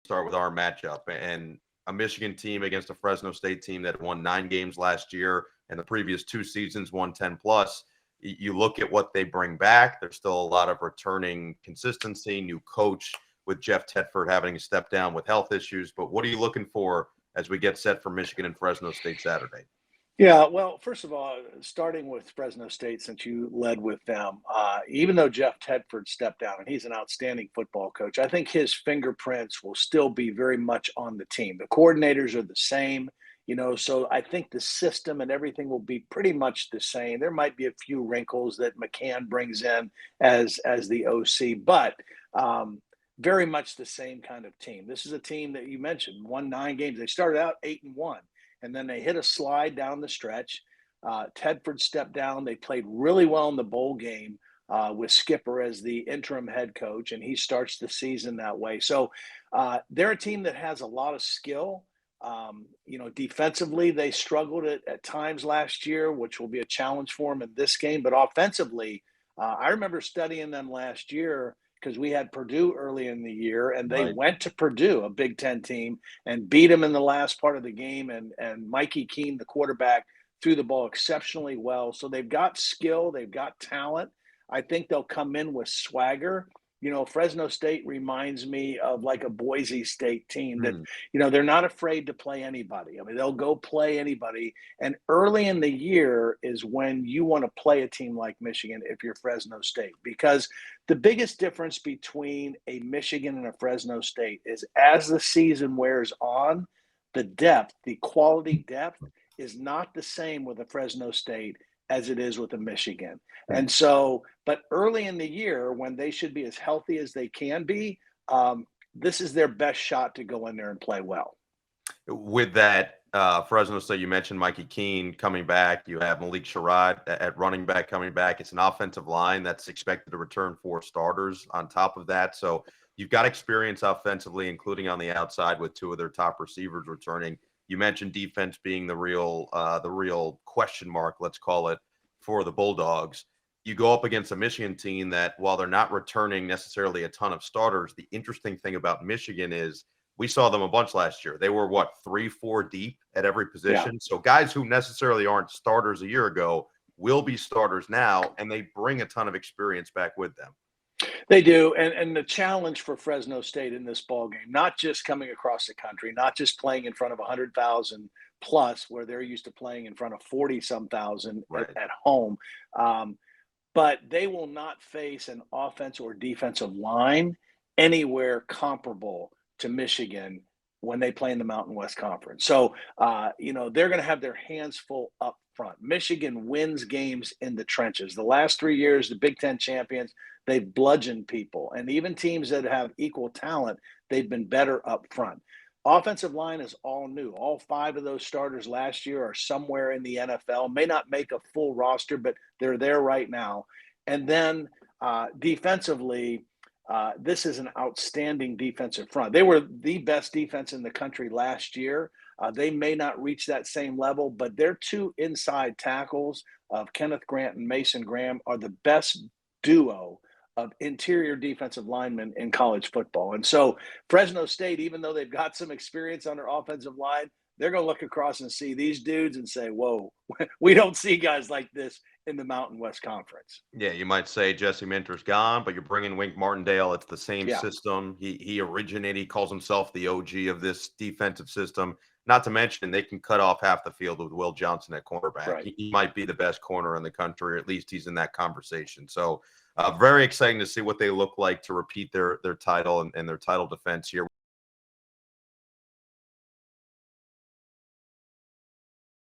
start with our matchup, and a Michigan team against a Fresno State team that won 9 games last year and the previous 2 seasons won 10 plus. You look at what they bring back. There's still a lot of returning consistency, new coach with Jeff Tedford having to step down with health issues. But what are you looking for as we get set for Michigan and Fresno State Saturday? Yeah, well, first of all, starting with Fresno State, since you led with them, even though Jeff Tedford stepped down and he's an outstanding football coach, I think his fingerprints will still be very much on the team. The coordinators are the same, so I think the system and everything will be pretty much the same. There might be a few wrinkles that McCann brings in as the OC, but very much the same kind of team. This is a team that you mentioned won 9 games. They started out 8-1. And then they hit a slide down the stretch. Tedford stepped down. They played really well in the bowl game with Skipper as the interim head coach, and he starts the season that way. So they're a team that has a lot of skill. Defensively, they struggled at times last year, which will be a challenge for them in this game. But offensively, I remember studying them last year because we had Purdue early in the year, and they went to Purdue, a Big Ten team, and beat them in the last part of the game. And Mikey Keene, the quarterback, threw the ball exceptionally well. So they've got skill. They've got talent. I think they'll come in with swagger. Fresno State reminds me of like a Boise State team that, they're not afraid to play anybody. I mean, they'll go play anybody. And early in the year is when you want to play a team like Michigan if you're Fresno State, because the biggest difference between a Michigan and a Fresno State is as the season wears on, the quality depth is not the same with a Fresno State as it is with a Michigan. And so, but early in the year when they should be as healthy as they can be, this is their best shot to go in there and play well. With that, Fresno State, you mentioned Mikey Keene coming back. You have Malik Sherrod at running back coming back. It's an offensive line that's expected to return 4 starters on top of that. So you've got experience offensively, including on the outside with 2 of their top receivers returning. You mentioned defense being the real question mark, let's call it, for the Bulldogs. You go up against a Michigan team that, while they're not returning necessarily a ton of starters, the interesting thing about Michigan is we saw them a bunch last year. They were, 3-4 deep at every position. Yeah. So guys who necessarily aren't starters a year ago will be starters now, and they bring a ton of experience back with them. They do, and the challenge for Fresno State in this ball game, not just coming across the country, not just playing in front of 100,000 plus, where they're used to playing in front of 40-some thousand at home, but they will not face an offense or defensive line anywhere comparable to Michigan when they play in the Mountain West Conference. So, they're going to have their hands full up front. Michigan wins games in the trenches. The last 3 years, the Big Ten champions, they've bludgeoned people. And even teams that have equal talent, they've been better up front. Offensive line is all new. All 5 of those starters last year are somewhere in the NFL, may not make a full roster, but they're there right now. And then defensively, this is an outstanding defensive front. They were the best defense in the country last year. They may not reach that same level, but their 2 inside tackles of Kenneth Grant and Mason Graham are the best duo of interior defensive linemen in college football. And so Fresno State, even though they've got some experience on their offensive line, they're going to look across and see these dudes and say, whoa, we don't see guys like this in the Mountain West Conference. Yeah, you might say Jesse Minter's gone, but you're bringing Wink Martindale. It's the same system. He originated, he calls himself the OG of this defensive system. Not to mention, they can cut off half the field with Will Johnson at cornerback. Right. He might be the best corner in the country, or at least he's in that conversation. So very exciting to see what they look like to repeat their title and their title defense here.